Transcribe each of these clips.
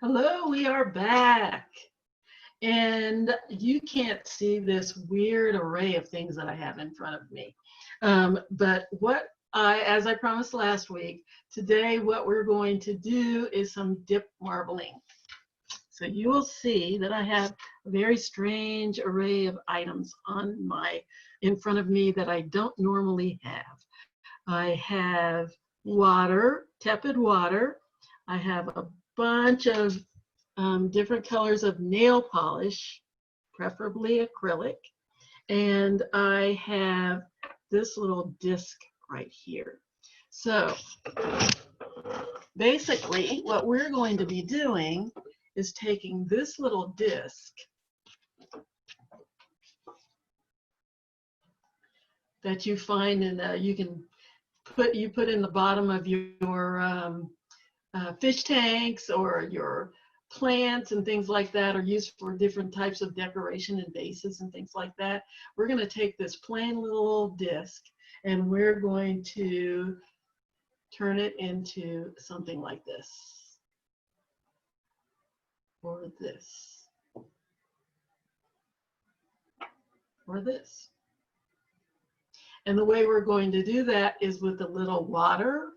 Hello, we are back. And you can't see this weird array of things that I have in front of me. But as I promised last week, today what we're going to do is some dip marbling. So you will see that I have a very strange array of items in front of me that I don't normally have. I have water, tepid water. I have a bunch of different colors of nail polish, preferably acrylic. And I have this little disc right here. So basically what we're going to be doing is taking this little disc that you find you put in the bottom of your fish tanks or your plants and things like that, are used for different types of decoration and vases and things like that. We're going to take this plain little disc and we're going to turn it into something like this or this or this. And the way we're going to do that is with a little water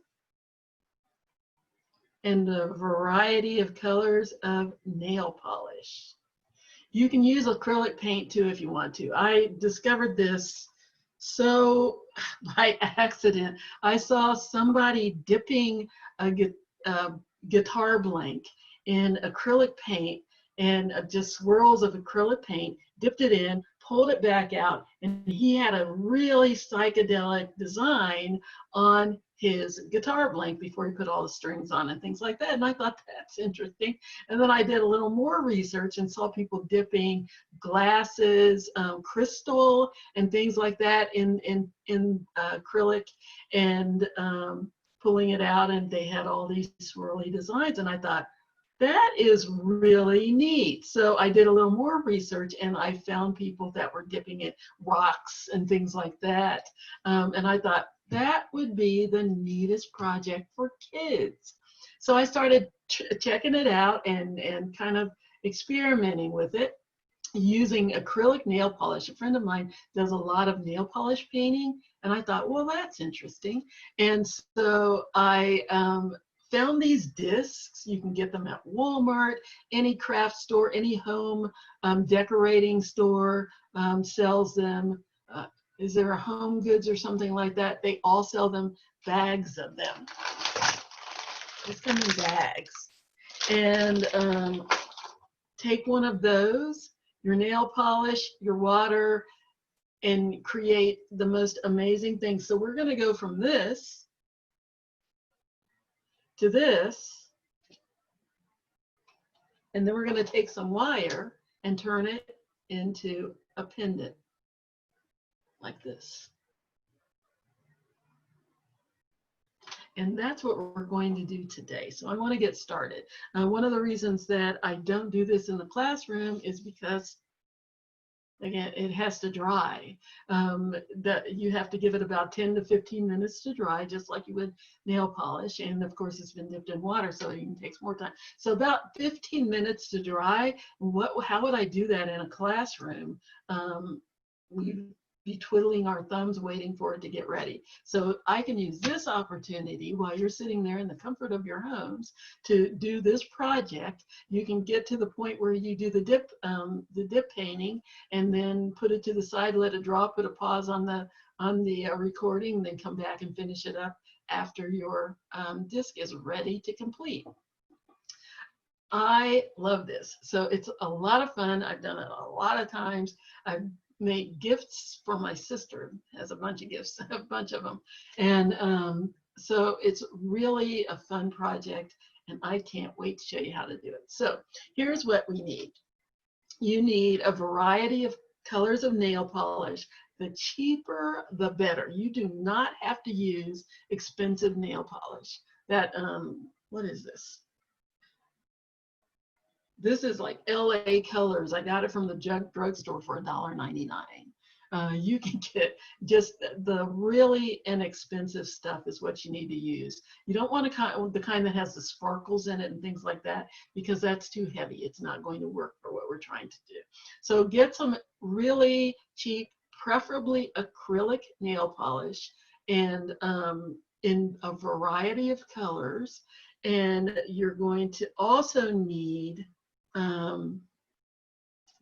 and a variety of colors of nail polish. You can use acrylic paint too if you want to. I discovered this so by accident. I saw somebody dipping a guitar blank in acrylic paint and just swirls of acrylic paint, dipped it in, pulled it back out, and he had a really psychedelic design on his guitar blank before he put all the strings on and things like that. And I thought, that's interesting. And then I did a little more research and saw people dipping glasses, crystal, and things like that in acrylic and pulling it out, and they had all these swirly designs. And I thought, that is really neat. So I did a little more research and I found people that were dipping it rocks and things like that. And I thought that would be the neatest project for kids. So I started checking it out and kind of experimenting with it using acrylic nail polish. A friend of mine does a lot of nail polish painting, and I thought, well, that's interesting. And so I found these discs. You can get them at Walmart, any craft store, any home decorating store sells them. Is there a Home Goods or something like that? They all sell them, bags of them. These come in bags. And take one of those, your nail polish, your water, and create the most amazing things. So we're going to go from this to this, and then we're going to take some wire and turn it into a pendant like this. And that's what we're going to do today. So I want to get started. One of the reasons that I don't do this in the classroom is because, again, it has to dry. You have to give it about 10 to 15 minutes to dry, just like you would nail polish. And of course, it's been dipped in water, so it even takes more time. So about 15 minutes to dry. How would I do that in a classroom? We'd be twiddling our thumbs waiting for it to get ready. So I can use this opportunity while you're sitting there in the comfort of your homes to do this project. You can get to the point where you do the dip painting and then put it to the side, let it draw, put a pause on the recording, and then come back and finish it up after your disc is ready to complete. I love this. So it's a lot of fun. I've done it a lot of times. I've made gifts for my sister, has a bunch of gifts, a bunch of them. And so it's really a fun project, and I can't wait to show you how to do it. So here's what we need. You need a variety of colors of nail polish. The cheaper, the better. You do not have to use expensive nail polish. That, what is this? This is like LA Colors. I got it from the drugstore for $1.99. You can get just the really inexpensive stuff is what you need to use. You don't want the kind that has the sparkles in it and things like that, because that's too heavy. It's not going to work for what we're trying to do. So get some really cheap, preferably acrylic nail polish, and in a variety of colors. And you're going to also need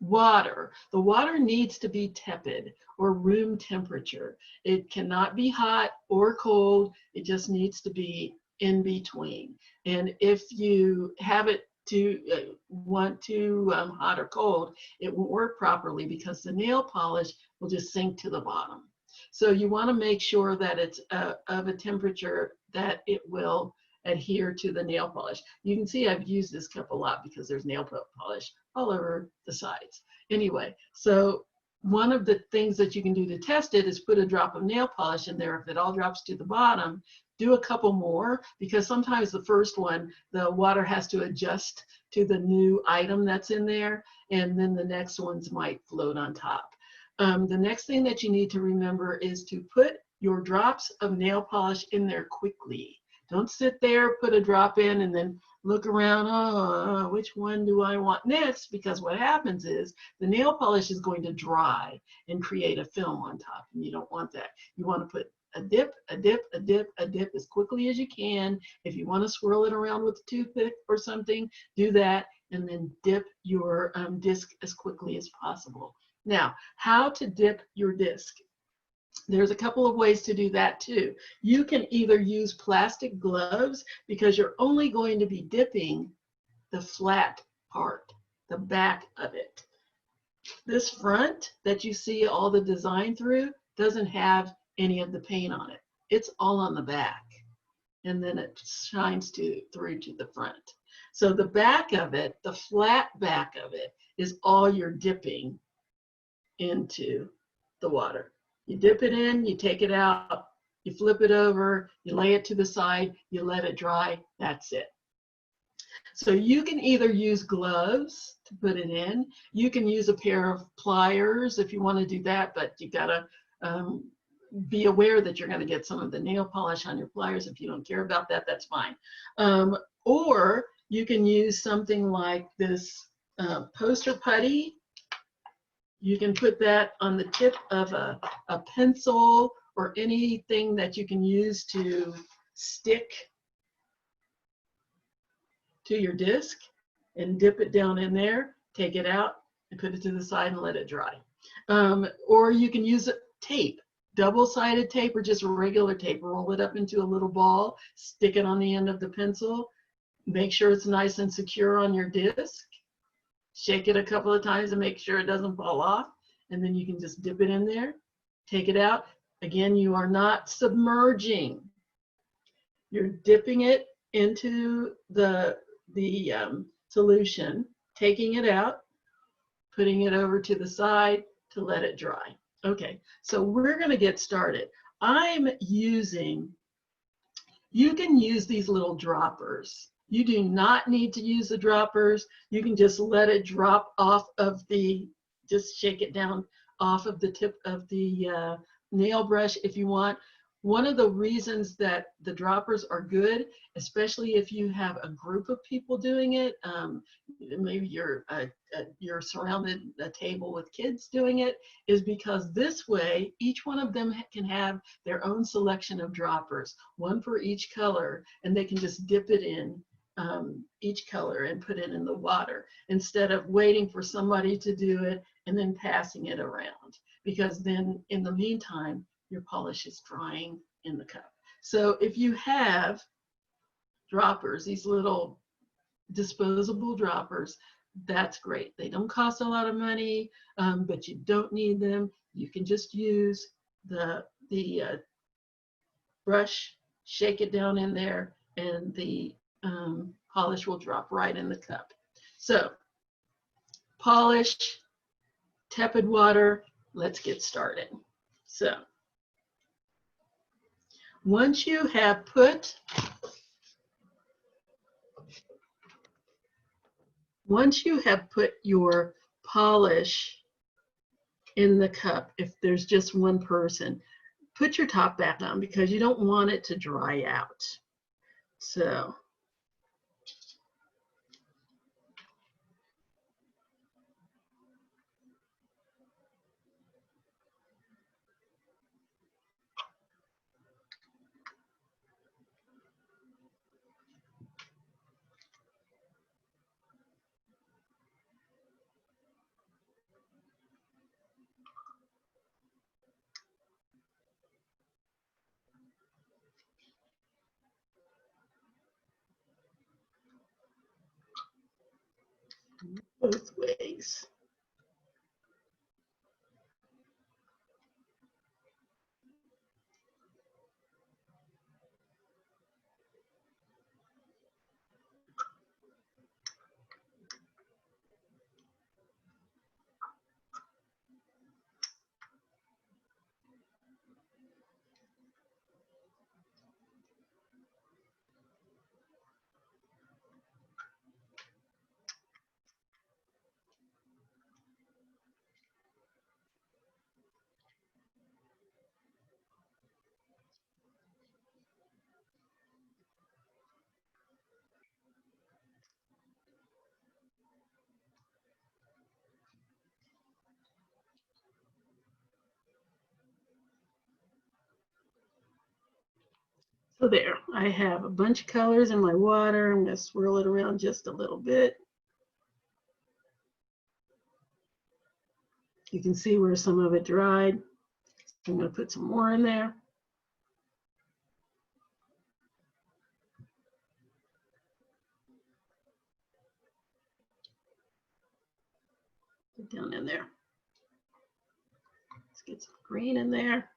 water. The water needs to be tepid or room temperature. It cannot be hot or cold. It just needs to be in between. And if you have it to want to hot or cold, it won't work properly because the nail polish will just sink to the bottom. So you want to make sure that it's of a temperature that it will adhere to the nail polish. You can see I've used this cup a lot because there's nail polish all over the sides. Anyway, so one of the things that you can do to test it is put a drop of nail polish in there. If it all drops to the bottom, do a couple more, because sometimes the first one, the water has to adjust to the new item that's in there, and then the next ones might float on top. The next thing that you need to remember is to put your drops of nail polish in there quickly. Don't sit there, put a drop in, and then look around, oh, which one do I want next? Because what happens is the nail polish is going to dry and create a film on top, and you don't want that. You want to put a dip, a dip, a dip, a dip as quickly as you can. If you want to swirl it around with a toothpick or something, do that, and then dip your disc as quickly as possible. Now, how to dip your disc? There's a couple of ways to do that too. You can either use plastic gloves, because you're only going to be dipping the flat part, the back of it. This front that you see all the design through doesn't have any of the paint on it. It's all on the back, and then it shines through to the front. So the back of it, the flat back of it, is all you're dipping into the water. You dip it in, you take it out, you flip it over, you lay it to the side, you let it dry, that's it. So you can either use gloves to put it in, you can use a pair of pliers if you want to do that, but you gotta be aware that you're going to get some of the nail polish on your pliers. If you don't care about that, that's fine. Or you can use something like this poster putty. You can put that on the tip of a pencil or anything that you can use to stick to your disc, and dip it down in there, take it out, and put it to the side and let it dry. Or you can use tape, double-sided tape or just regular tape. Roll it up into a little ball, stick it on the end of the pencil, make sure it's nice and secure on your disc. Shake it a couple of times and make sure it doesn't fall off, and then you can just dip it in there, take it out. Again, you are not submerging. You're dipping it into the solution, taking it out, putting it over to the side to let it dry. Okay, so we're going to get started. You can use these little droppers. You do not need to use the droppers. You can just let it drop off of just shake it down off of the tip of the nail brush if you want. One of the reasons that the droppers are good, especially if you have a group of people doing it, maybe you're surrounded a table with kids doing it, is because this way each one of them can have their own selection of droppers, one for each color, and they can just dip it in each color and put it in the water instead of waiting for somebody to do it and then passing it around, because then in the meantime your polish is drying in the cup. So if you have droppers, these little disposable droppers, that's great. They don't cost a lot of money, but you don't need them. You can just use the brush, shake it down in there, and the polish will drop right in the cup. So polish, tepid water, let's get started. So once you have put your polish in the cup if there's just one person. Put your top back on because you don't want it to dry out. So both ways. So there, I have a bunch of colors in my water. I'm going to swirl it around just a little bit. You can see where some of it dried. I'm going to put some more in there. Put down in there. Let's get some green in there.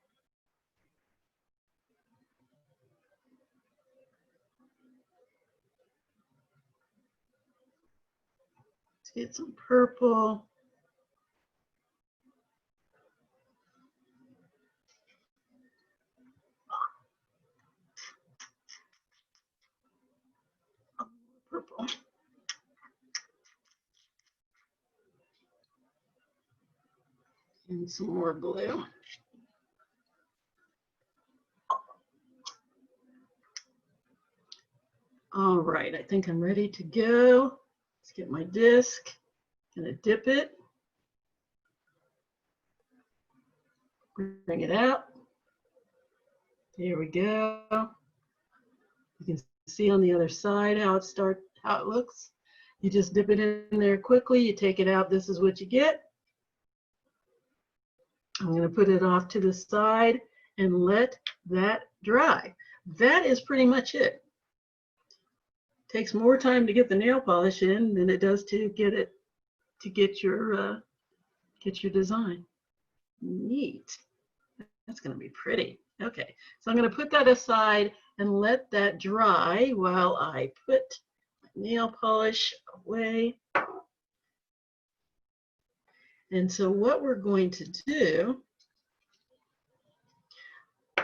Let's get some purple. Purple. And some more blue. All right, I think I'm ready to go. Let's get my disc. Gonna dip it. Bring it out. Here we go. You can see on the other side how it looks. You just dip it in there quickly. You take it out. This is what you get. I'm going to put it off to the side and let that dry. That is pretty much it. Takes more time to get the nail polish in than it does to get your design. Neat. That's going to be pretty. Okay, so I'm going to put that aside and let that dry while I put my nail polish away. And so what we're going to do, I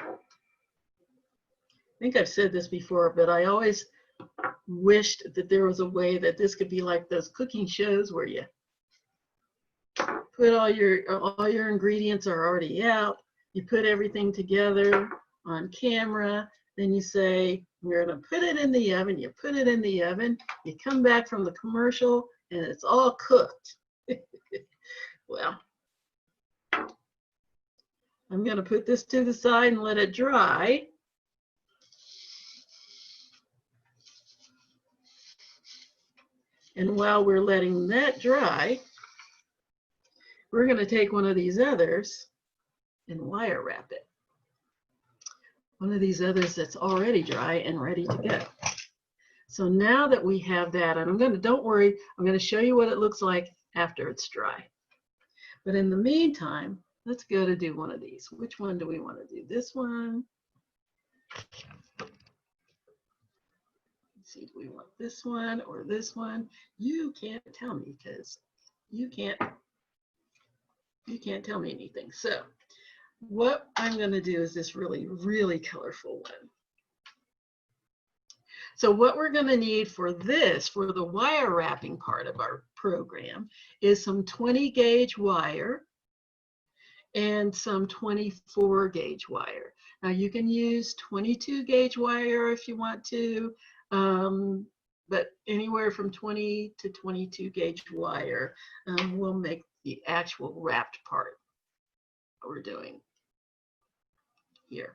think I've said this before, but I always wished that there was a way that this could be like those cooking shows where you put all your ingredients are already out. You put everything together on camera. Then you say, we're going to put it in the oven. You put it in the oven. You come back from the commercial and it's all cooked. Well, I'm going to put this to the side and let it dry. And while we're letting that dry, we're going to take one of these others and wire wrap it. One of these others that's already dry and ready to go. So now that we have that, and don't worry, I'm going to show you what it looks like after it's dry. But in the meantime, let's go to do one of these. Which one do we want to do? This one. Let's see, do we want this one or this one? You can't tell me because you can't tell me anything. So what I'm going to do is this really, really colorful one. So what we're going to need for this, for the wire wrapping part of our program, is some 20 gauge wire. and some 24 gauge wire. Now you can use 22 gauge wire if you want to, but anywhere from 20 to 22 gauge wire will make the actual wrapped part that we're doing here.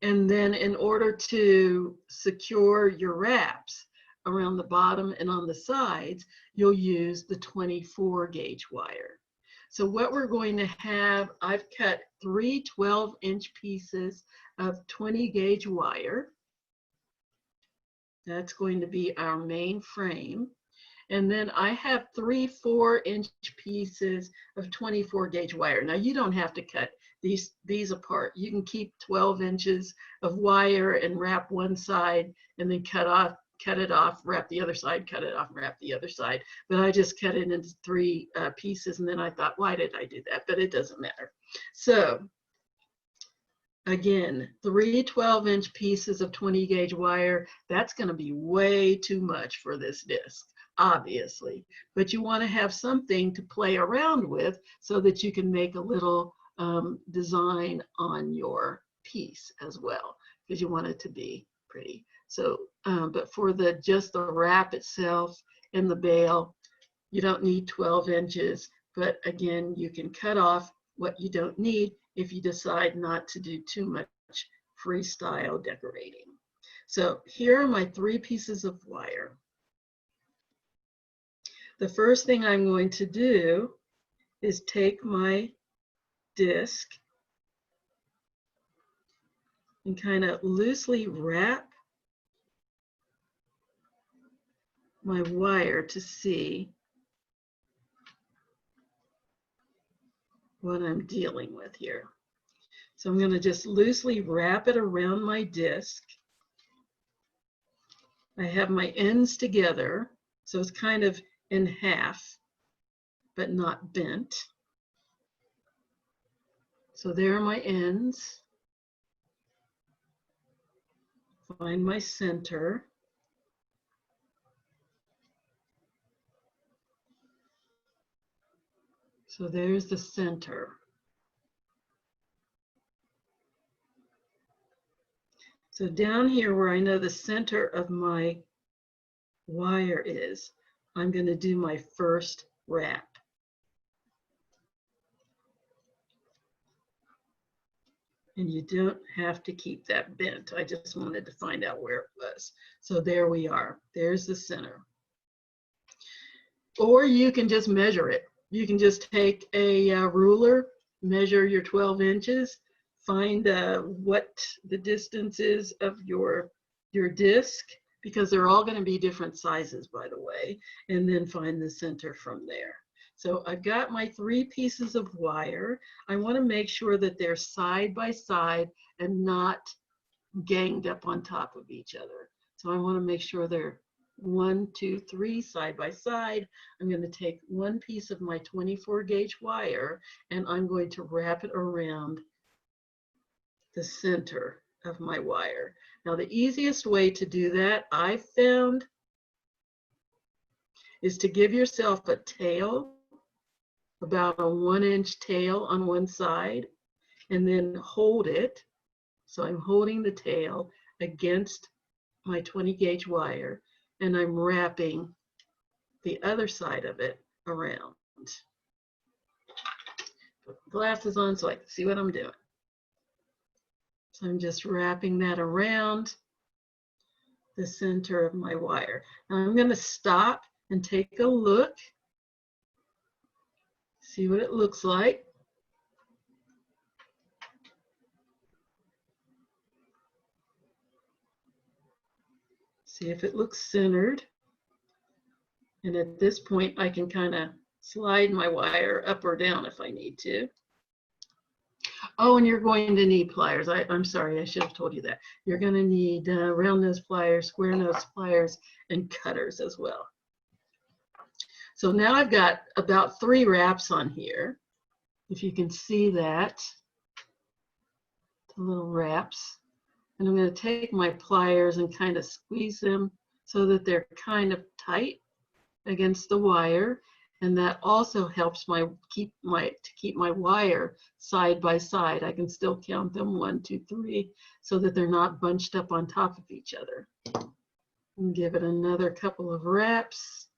And then in order to secure your wraps around the bottom and on the sides, you'll use the 24 gauge wire. So what we're going to have, I've cut 3 12-inch pieces of 20 gauge wire. That's going to be our main frame. And then I have 3 4-inch pieces of 24 gauge wire. Now you don't have to cut these apart. You can keep 12 inches of wire and wrap one side and then cut it off, wrap the other side, cut it off, wrap the other side. But I just cut it into 3 pieces, and then I thought, why did I do that? But it doesn't matter. So again, 3 12-inch pieces of 20 gauge wire. That's going to be way too much for this disc, obviously. But you want to have something to play around with so that you can make a little design on your piece as well, because you want it to be pretty. So, but for just the wrap itself and the bail, you don't need 12 inches. But again, you can cut off what you don't need if you decide not to do too much freestyle decorating. So here are my 3 pieces of wire. The first thing I'm going to do is take my disc and kind of loosely wrap my wire to see what I'm dealing with here. So I'm going to just loosely wrap it around my disc. I have my ends together, so it's kind of in half, but not bent. So there are my ends. Find my center. So there's the center. So down here where I know the center of my wire is, I'm going to do my first wrap. And you don't have to keep that bent. I just wanted to find out where it was. So there we are. There's the center. Or you can just measure it. You can just take a ruler, measure your 12 inches, find what the distance is of your disc, because they're all going to be different sizes, by the way, and then find the center from there. So I've got my 3 pieces of wire. I want to make sure that they're side by side and not ganged up on top of each other. So I want to make sure they're 1, 2, 3 side by side. I'm going to take 1 piece of my 24 gauge wire and I'm going to wrap it around the center of my wire. Now the easiest way to do that, I've found, is to give yourself a tail, about a 1-inch tail on one side, and then hold it. So I'm holding the tail against my 20 gauge wire, and I'm wrapping the other side of it around. Put glasses on so I can see what I'm doing. So I'm just wrapping that around the center of my wire. Now I'm going to stop and take a look, see what it looks like. See if it looks centered. And at this point, I can kind of slide my wire up or down if I need to. Oh, and you're going to need pliers. I'm sorry, I should have told you that. You're going to need round nose pliers, square nose pliers, and cutters as well. So now I've got about 3 wraps on here. If you can see that, the little wraps. And I'm going to take my pliers and kind of squeeze them so that they're kind of tight against the wire. And that also helps keep my wire side by side. I can still count them 1, 2, 3, so that they're not bunched up on top of each other. And give it another couple of wraps.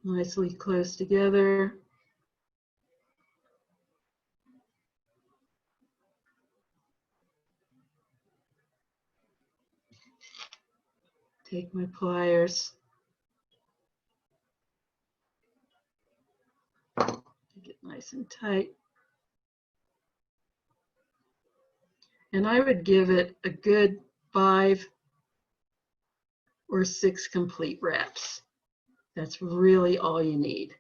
Nicely close together. Take my pliers. Get nice and tight. And I would give it a good 5 or 6 complete wraps. That's really all you need.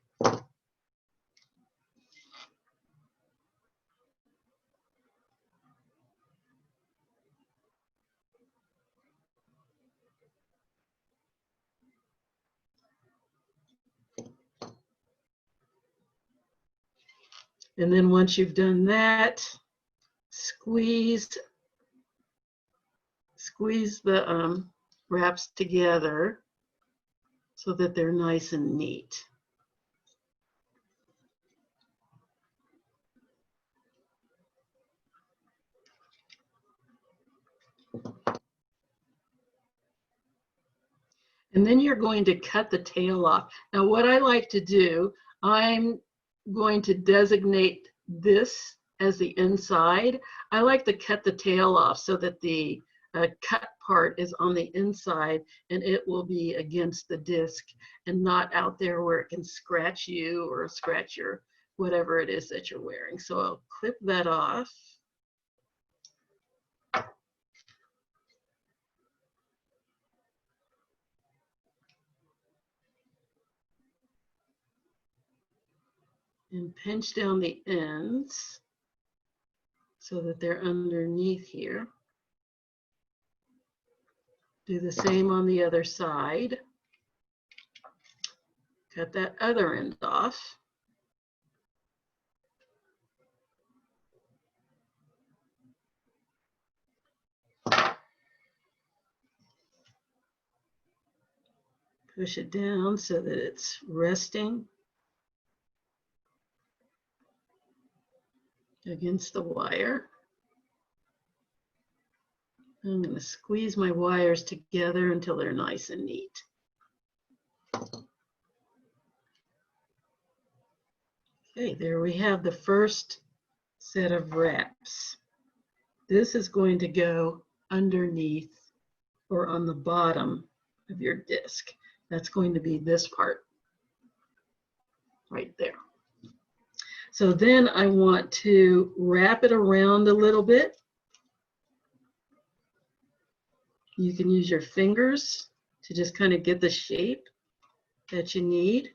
And then once you've done that, squeeze the wraps together so that they're nice and neat. And then you're going to cut the tail off. Now what I like to do, I'm going to designate this as the inside. I like to cut the tail off so that the cut part is on the inside and it will be against the disc and not out there where it can scratch you or scratch your whatever it is that you're wearing. So I'll clip that off. And pinch down the ends so that they're underneath here. Do the same on the other side. Cut that other end off. Push it down so that it's resting against the wire. I'm going to squeeze my wires together until they're nice and neat. Okay, there we have the first set of wraps. This is going to go underneath or on the bottom of your disc. That's going to be this part right there. So then I want to wrap it around a little bit. You can use your fingers to just kind of get the shape that you need.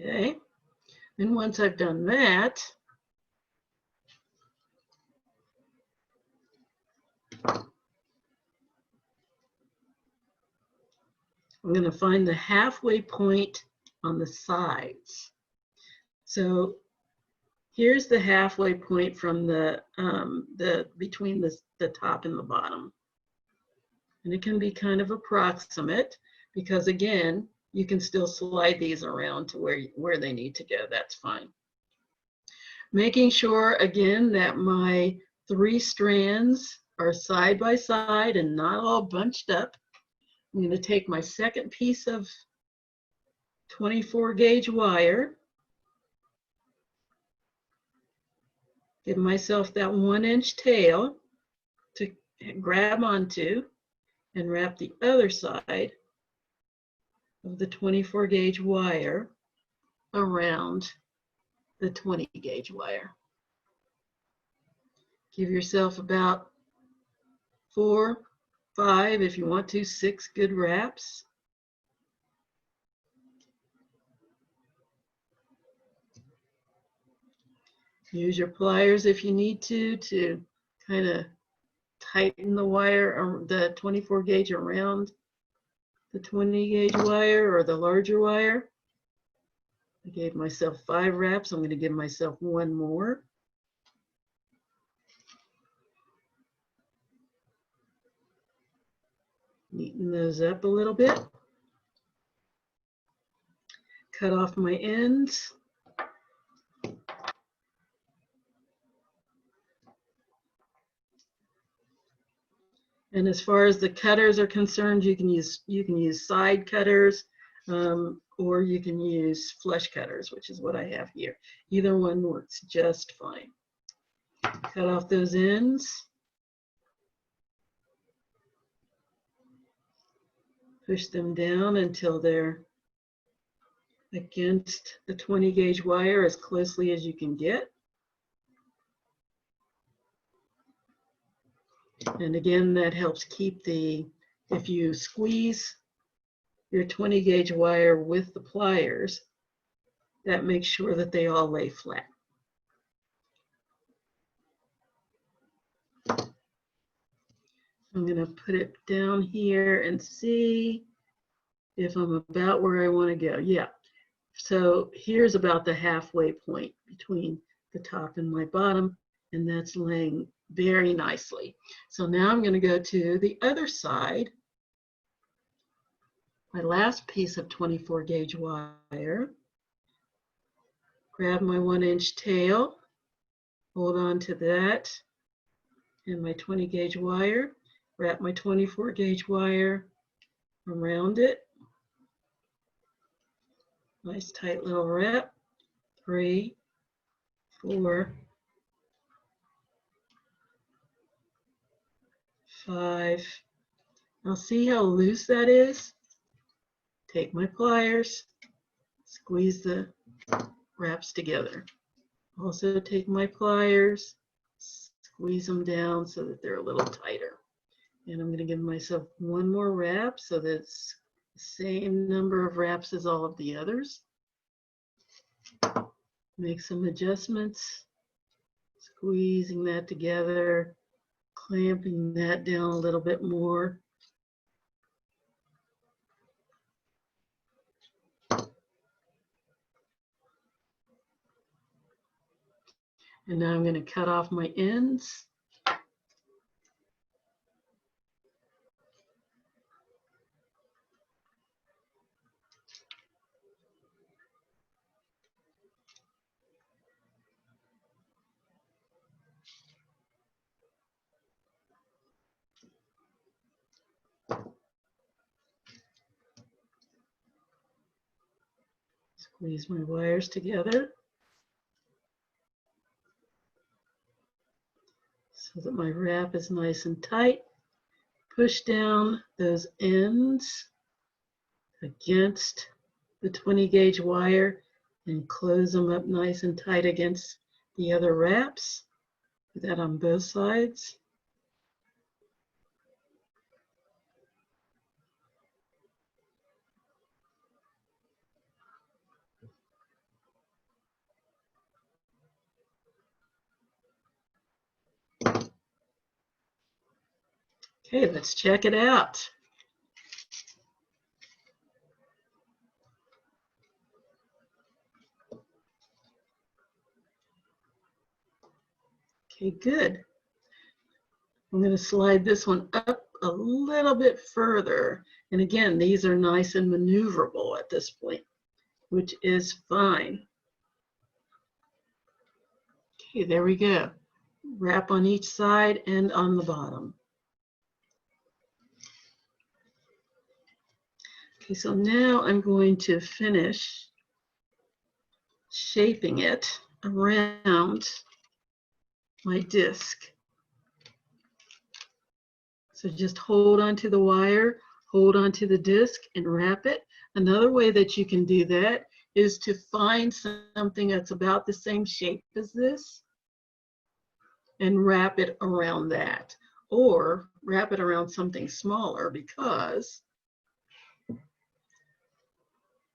Okay, and once I've done that, I'm going to find the halfway point on the sides. So here's the halfway point from between the top and the bottom. And it can be kind of approximate because again, you can still slide these around to where they need to go. That's fine. Making sure again that my 3 strands are side by side and not all bunched up. I'm going to take my second piece of 24 gauge wire, give myself that 1-inch tail to grab onto and wrap the other side of the 24 gauge wire around the 20 gauge wire. Give yourself about 4, 5, if you want to, 6 good wraps. Use your pliers if you need to kind of tighten the wire, or the 24 gauge around the 20 gauge wire or the larger wire. I gave myself 5 wraps. I'm going to give myself 1 more. Neaten those up a little bit. Cut off my ends. And as far as the cutters are concerned, you can use side cutters, or you can use flush cutters, which is what I have here. Either one works just fine. Cut off those ends. Push them down until they're against the 20 gauge wire as closely as you can get. And again, that helps keep if you squeeze your 20 gauge wire with the pliers, that makes sure that they all lay flat. I'm going to put it down here and see if I'm about where I want to go. Yeah. So here's about the halfway point between the top and my bottom, and that's laying very nicely. So now I'm going to go to the other side. My last piece of 24 gauge wire. Grab my 1-inch tail, hold on to that, and my 20 gauge wire. Wrap my 24 gauge wire around it. Nice tight little wrap. 3, 4, 5. Now see how loose that is? Take my pliers, squeeze the wraps together. Also take my pliers, squeeze them down so that they're a little tighter. And I'm going to give myself 1 more wrap so that it's the same number of wraps as all of the others. Make some adjustments, squeezing that together, clamping that down a little bit more. And now I'm going to cut off my ends. Squeeze my wires together so that my wrap is nice and tight. Push down those ends against the 20 gauge wire and close them up nice and tight against the other wraps. Do that on both sides. Okay, let's check it out. Okay, good. I'm going to slide this one up a little bit further. And again, these are nice and maneuverable at this point, which is fine. Okay, there we go. Wrap on each side and on the bottom. Okay, so now I'm going to finish shaping it around my disc. So just hold onto the wire, hold onto the disc, and wrap it. Another way that you can do that is to find something that's about the same shape as this and wrap it around that. Or wrap it around something smaller, because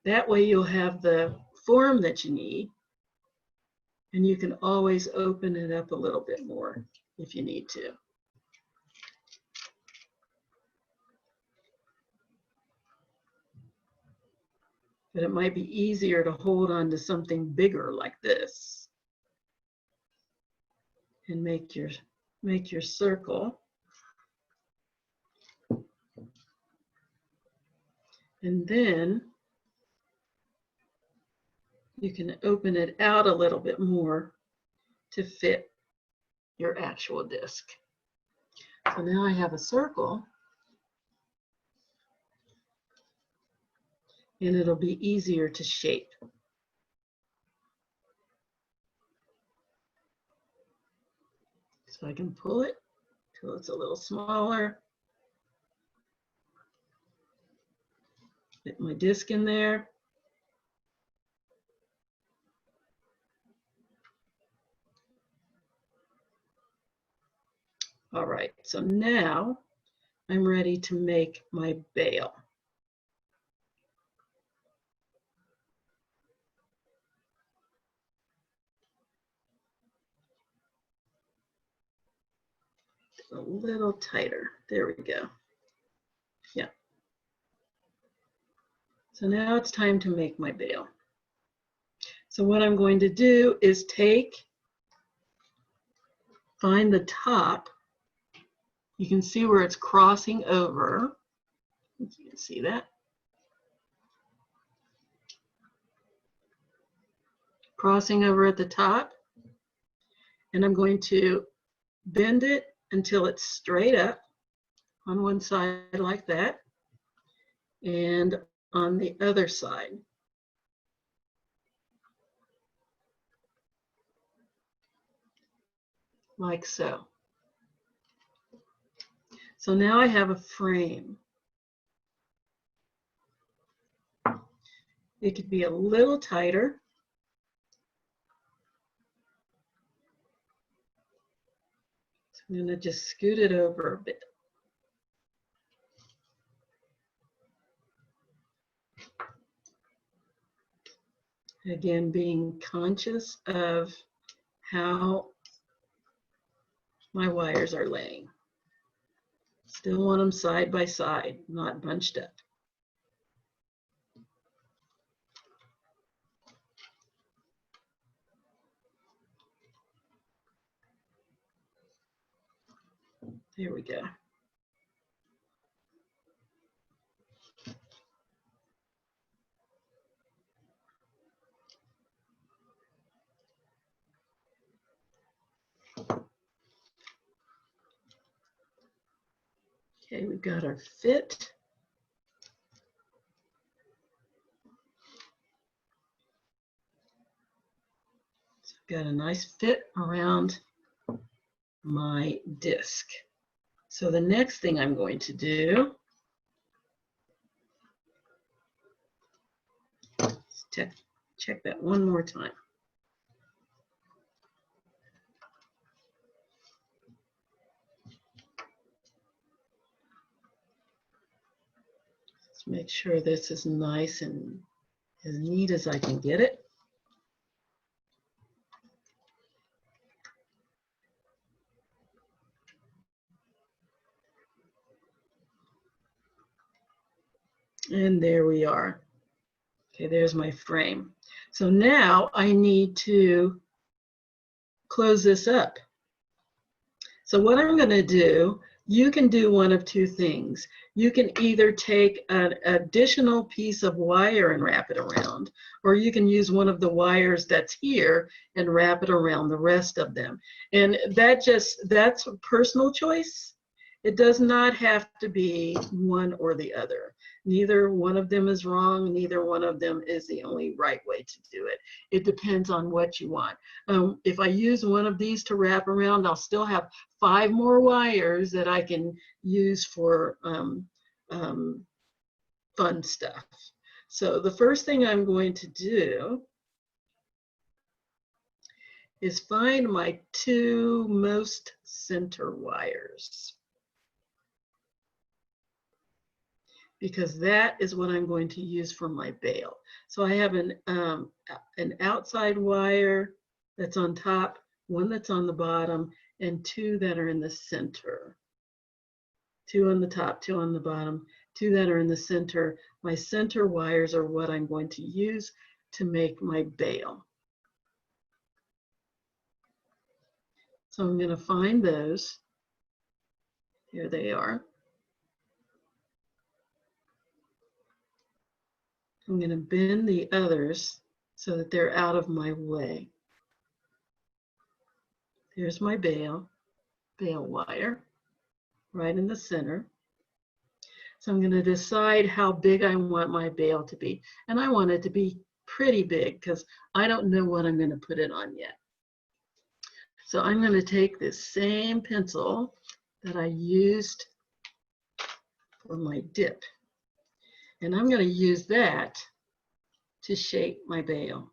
that way you'll have the form that you need, And you can always open it up a little bit more if you need to. But it might be easier to hold on to something bigger like this and make your circle. And then you can open it out a little bit more to fit your actual disc. So now I have a circle, and it'll be easier to shape. So I can pull it till it's a little smaller. Fit my disc in there. All right, so now I'm ready to make my bail. A little tighter. There we go. Yeah. So now it's time to make my bail. So what I'm going to do is find the top. You can see where it's crossing over. You can see that. Crossing over at the top. And I'm going to bend it until it's straight up on one side like that, and on the other side. Like so. So now I have a frame. It could be a little tighter. So I'm going to just scoot it over a bit. Again, being conscious of how my wires are laying. Still want them side by side, not bunched up. There we go. Okay, we've got our fit. So I've got a nice fit around my disc. So the next thing I'm going to do is check that one more time. Let's make sure this is nice and as neat as I can get it. And there we are. Okay, there's my frame. So now I need to close this up. So what I'm going to do, you can do one of two things. You can either take an additional piece of wire and wrap it around, or you can use one of the wires that's here and wrap it around the rest of them. And that's a personal choice. It does not have to be one or the other. Neither one of them is wrong. Neither one of them is the only right way to do it. It depends on what you want. If I use one of these to wrap around, I'll still have 5 more wires that I can use for fun stuff. So the first thing I'm going to do is find my 2 most center wires, because that is what I'm going to use for my bail. So I have an outside wire that's on top, one that's on the bottom, and 2 that are in the center. 2 on the top, 2 on the bottom, 2 that are in the center. My center wires are what I'm going to use to make my bail. So I'm going to find those. Here they are. I'm going to bend the others so that they're out of my way. Here's my bail wire, right in the center. So I'm going to decide how big I want my bail to be. And I want it to be pretty big because I don't know what I'm going to put it on yet. So I'm going to take this same pencil that I used for my dip, and I'm going to use that to shape my bail.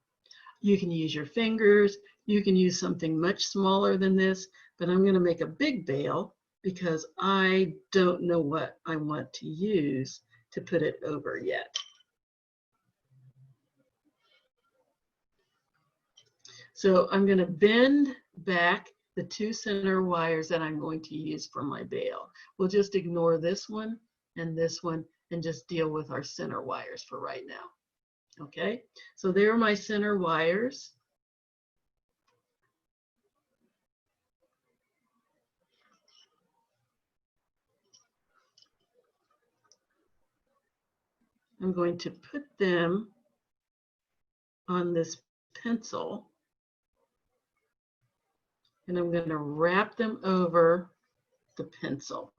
You can use your fingers, you can use something much smaller than this, but I'm going to make a big bail because I don't know what I want to use to put it over yet. So I'm going to bend back the 2 center wires that I'm going to use for my bail. We'll just ignore this one and just deal with our center wires for right now. Okay, so there are my center wires. I'm going to put them on this pencil, and I'm going to wrap them over the pencil.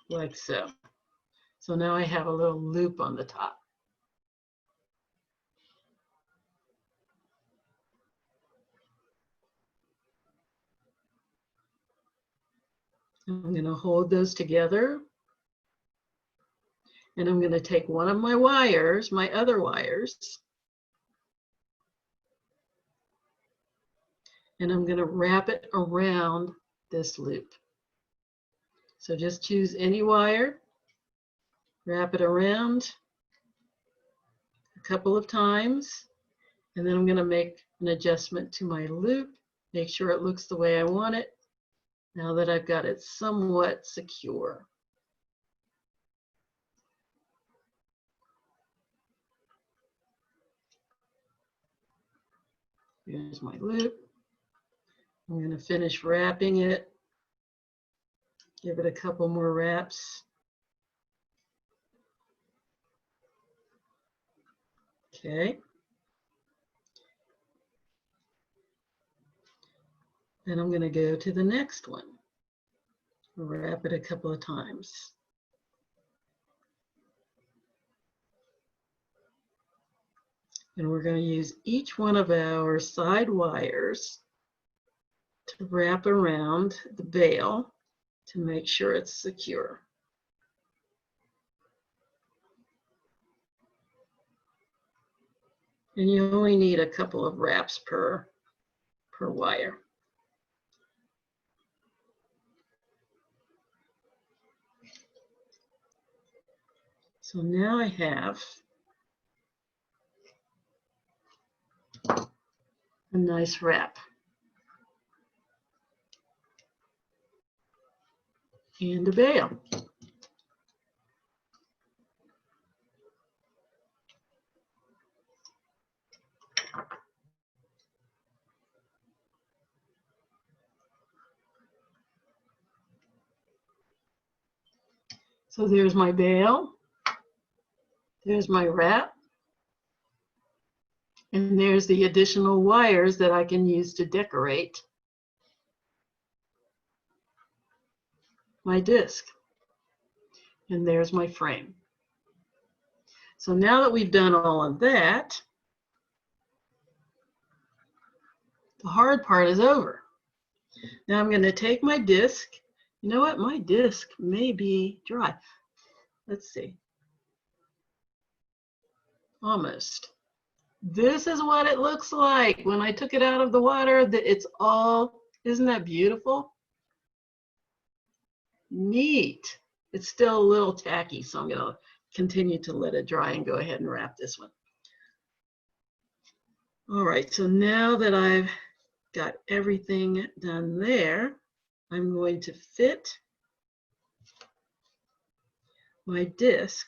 Like so. So now I have a little loop on the top. I'm going to hold those together, and I'm going to take one of my wires, my other wires, and I'm going to wrap it around this loop. So just choose any wire, wrap it around a couple of times, and then I'm going to make an adjustment to my loop, make sure it looks the way I want it, now that I've got it somewhat secure. Here's my loop. I'm going to finish wrapping it. Give it a couple more wraps. Okay. Then I'm going to go to the next one. Wrap it a couple of times. And we're going to use each one of our side wires to wrap around the bail to make sure it's secure. And you only need a couple of wraps per wire. So now I have a nice wrap. And a bail. So there's my bail, there's my wrap, and there's the additional wires that I can use to decorate my disc. And there's my frame. So now that we've done all of that, the hard part is over. Now I'm going to take my disc. You know what? My disc may be dry. Let's see. Almost. This is what it looks like when I took it out of the water. It's all, isn't that beautiful? Neat. It's still a little tacky, so I'm going to continue to let it dry and go ahead and wrap this one. All right, so now that I've got everything done there, I'm going to fit my disc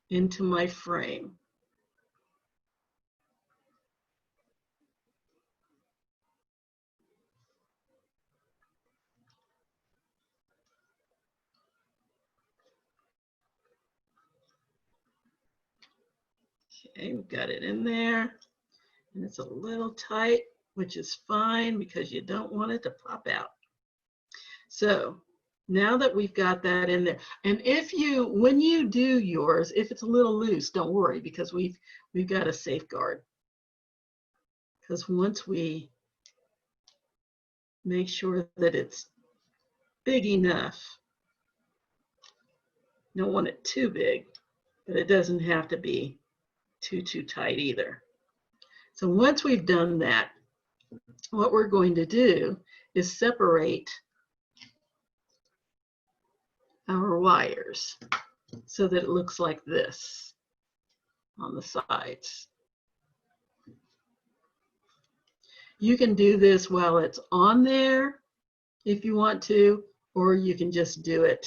into my frame. Okay, we've got it in there, and it's a little tight, which is fine because you don't want it to pop out. So now that we've got that in there, and when you do yours, if it's a little loose, don't worry, because we've got a safeguard. Because once we make sure that it's big enough, you don't want it too big, but it doesn't have to be too tight either. So once we've done that, what we're going to do is separate our wires so that it looks like this on the sides. You can do this while it's on there if you want to, or you can just do it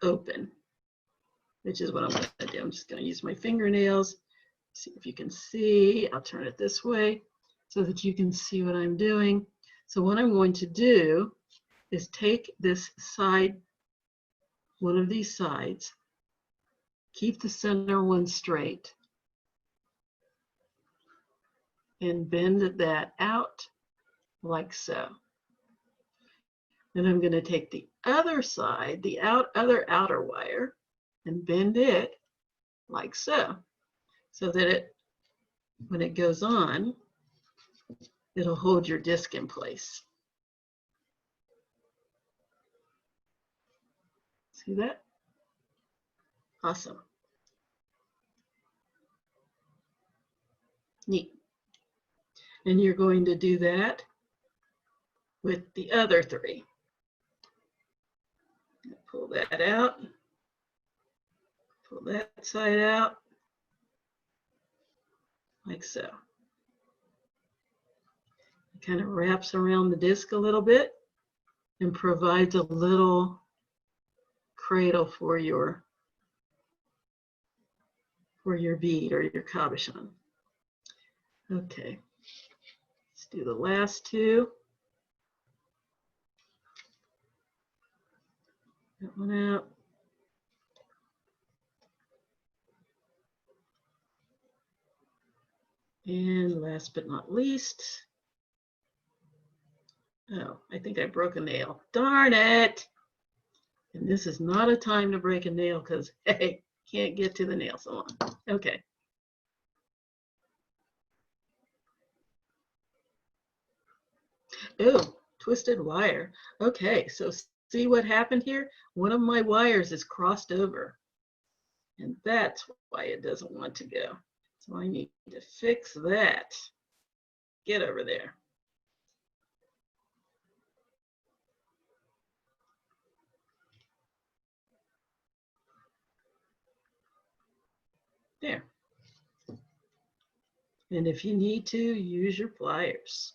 open, which is what I'm going to do. I'm just going to use my fingernails. See if you can see. I'll turn it this way so that you can see what I'm doing. So what I'm going to do is take this side, one of these sides, keep the center one straight, and bend that out like so. Then I'm going to take the other side, the other outer wire, and bend it like so, so that it, when it goes on, it'll hold your disc in place. See that? Awesome. Neat. And you're going to do that with the other three. Pull that out. Pull that side out, like so. It kind of wraps around the disc a little bit and provides a little cradle for your bead or your cabochon. Okay, let's do the last two. That one out. And last but not least, oh, I think I broke a nail. Darn it! And this is not a time to break a nail because, hey, can't get to the nail salon. Okay. Oh, twisted wire. Okay, so see what happened here? One of my wires is crossed over, and that's why it doesn't want to go. So I need to fix that. Get over there. There. And if you need to, use your pliers.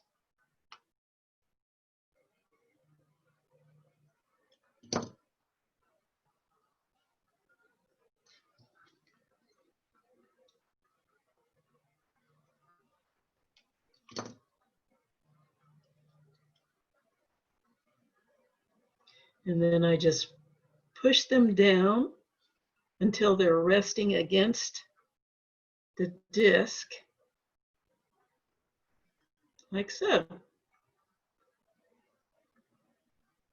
And then I just push them down until they're resting against the disc, like so.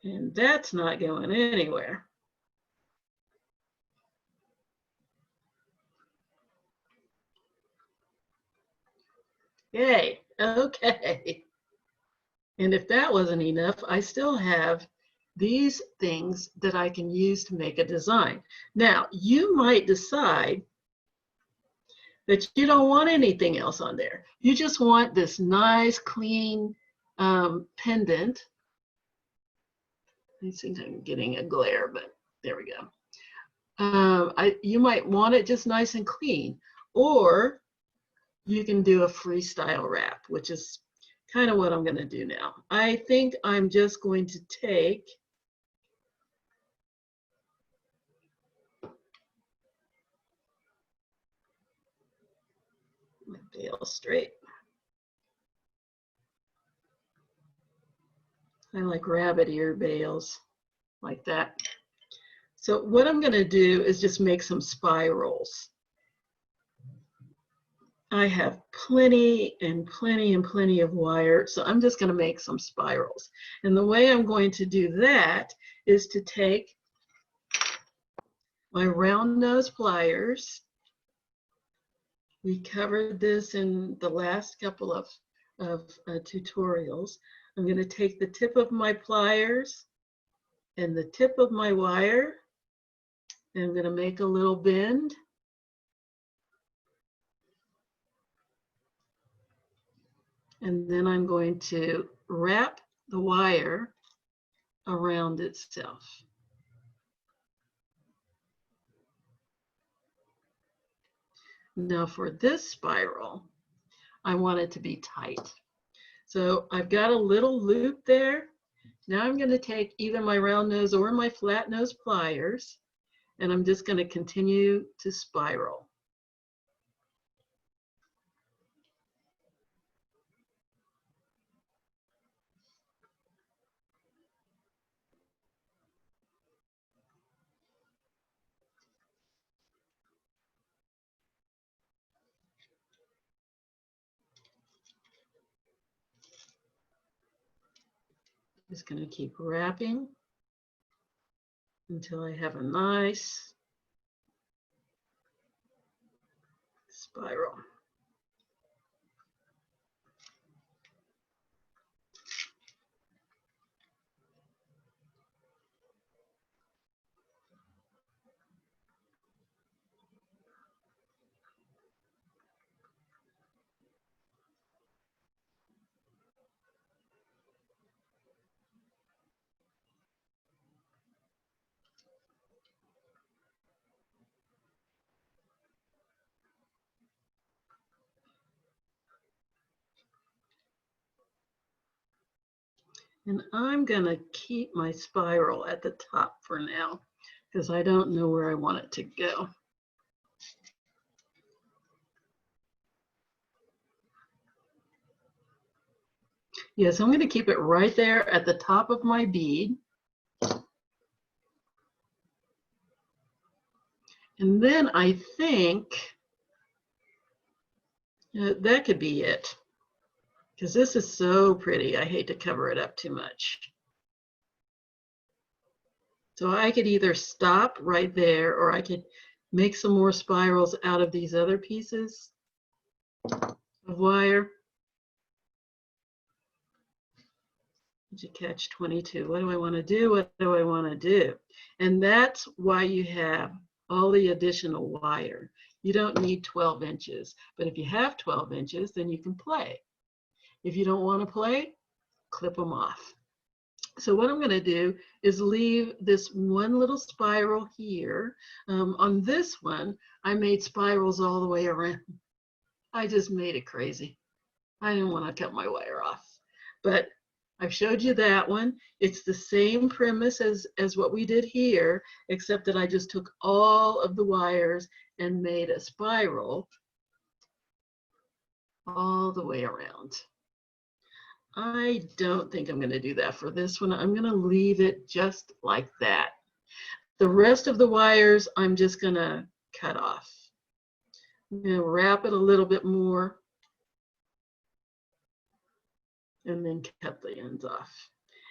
And that's not going anywhere. Yay, okay. And if that wasn't enough, I still have these things that I can use to make a design. Now, you might decide that you don't want anything else on there. You just want this nice, clean pendant. I think I'm getting a glare, but there we go. You might want it just nice and clean, or you can do a freestyle wrap, which is kind of what I'm going to do now. I think I'm just going to take my bail straight. I like rabbit ear bales like that. So what I'm going to do is just make some spirals. I have plenty and plenty and plenty of wire, so I'm just going to make some spirals. And the way I'm going to do that is to take my round nose pliers. We covered this in the last couple of tutorials. I'm going to take the tip of my pliers and the tip of my wire, and I'm going to make a little bend. And then I'm going to wrap the wire around itself. Now for this spiral, I want it to be tight. So I've got a little loop there. Now I'm going to take either my round nose or my flat nose pliers, and I'm just going to continue to spiral. Just going to keep wrapping until I have a nice spiral. And I'm going to keep my spiral at the top for now, because I don't know where I want it to go. Yes, I'm going to keep it right there at the top of my bead. And then I think that could be it, because this is so pretty. I hate to cover it up too much. So I could either stop right there, or I could make some more spirals out of these other pieces of wire. Did you catch 22? What do I want to do? What do I want to do? And that's why you have all the additional wire. You don't need 12 inches, but if you have 12 inches, then you can play. If you don't want to play, clip them off. So what I'm going to do is leave this one little spiral here. On this one, I made spirals all the way around. I just made it crazy. I didn't want to cut my wire off, but I've showed you that one. It's the same premise as what we did here, except that I just took all of the wires and made a spiral all the way around. I don't think I'm going to do that for this one. I'm going to leave it just like that. The rest of the wires, I'm just going to cut off. I'm going to wrap it a little bit more and then cut the ends off.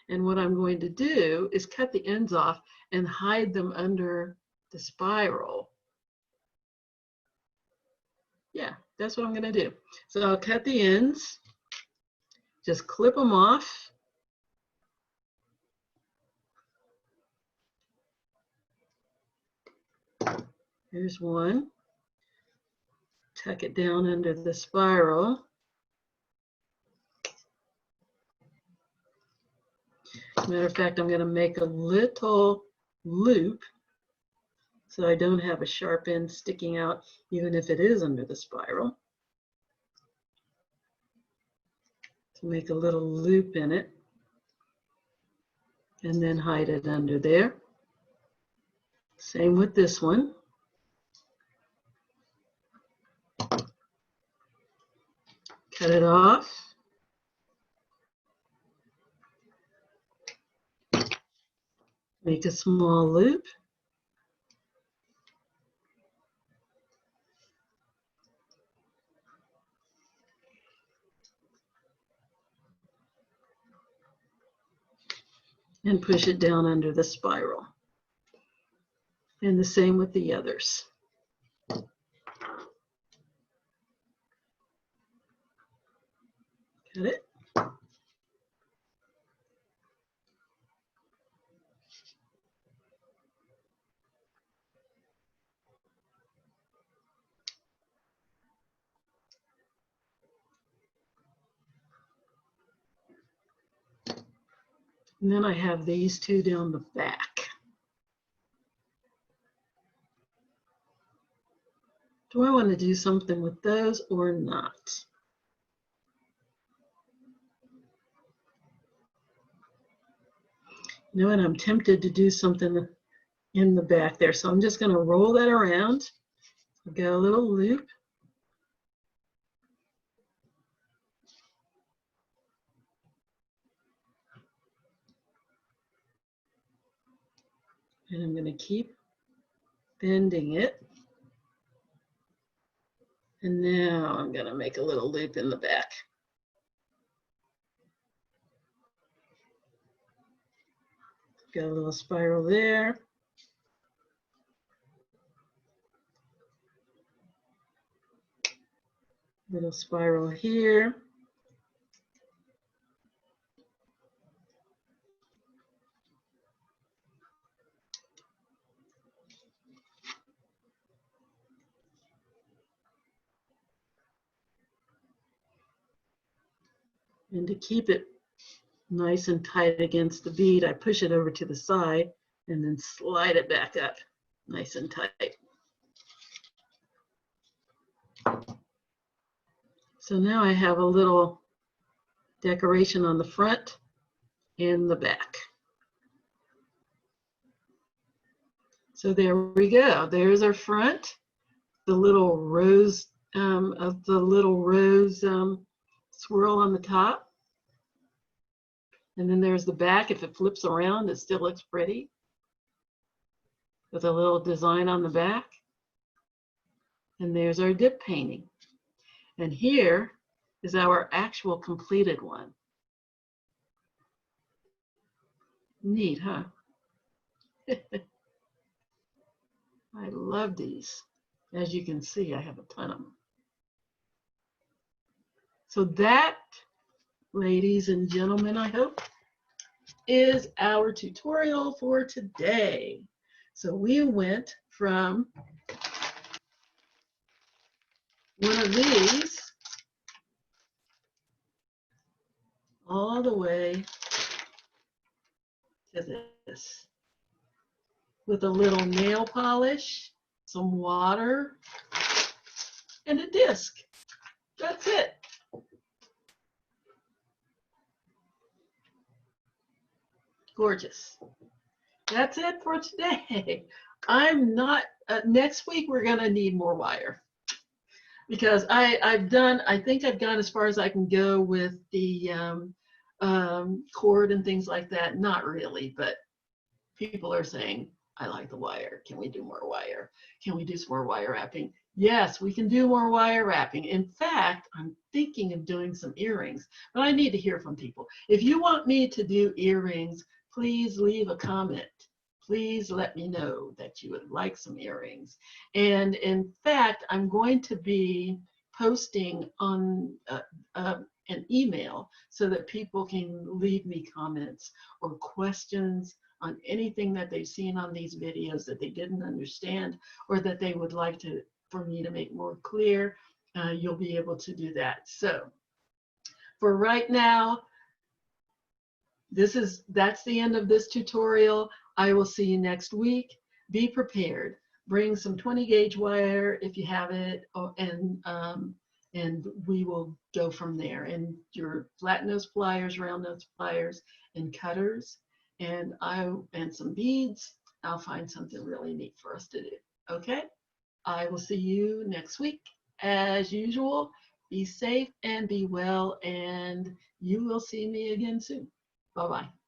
And what I'm going to do is cut the ends off and hide them under the spiral. Yeah, that's what I'm going to do. So I'll cut the ends, just clip them off. Here's one. Tuck it down under the spiral. Matter of fact, I'm going to make a little loop so I don't have a sharp end sticking out even if it is under the spiral. To make a little loop in it and then hide it under there. Same with this one. Cut it off. Make a small loop. And push it down under the spiral. And the same with the others. Cut it. And then I have these two down the back. Do I want to do something with those or not? You know what? I'm tempted to do something in the back there. So I'm just going to roll that around. I've got a little loop. And I'm going to keep bending it. And now I'm going to make a little loop in the back. Got a little spiral there. Little spiral here. And to keep it nice and tight against the bead, I push it over to the side and then slide it back up nice and tight. So now I have a little decoration on the front and the back. So there we go. There's our front, the little rose swirl on the top. And then there's the back. If it flips around, it still looks pretty with a little design on the back. And there's our dip painting. And here is our actual completed one. Neat, huh? I love these. As you can see, I have a ton of them. So that, ladies and gentlemen, I hope, is our tutorial for today. So we went from one of these all the way to this with a little nail polish, some water, and a disc. That's it. Gorgeous. That's it for today. I'm not, next week we're gonna need more wire because I think I've gone as far as I can go with the cord and things like that. Not really, but people are saying, I like the wire. Can we do more wire? Can we do some more wire wrapping? Yes, we can do more wire wrapping. In fact, I'm thinking of doing some earrings, but I need to hear from people. If you want me to do earrings, please leave a comment. Please let me know that you would like some earrings. And in fact, I'm going to be posting on an email so that people can leave me comments or questions on anything that they've seen on these videos that they didn't understand or that they would like for me to make more clear. You'll be able to do that. So for right now, that's the end of this tutorial. I will see you next week. Be prepared. bring some 20 gauge wire if you have it, and we will go from there. And your flat nose pliers, round nose pliers, and cutters, and some beads. I'll find something really neat for us to do. Okay, I will see you next week. As usual, be safe and be well, and you will see me again soon. Bye-bye.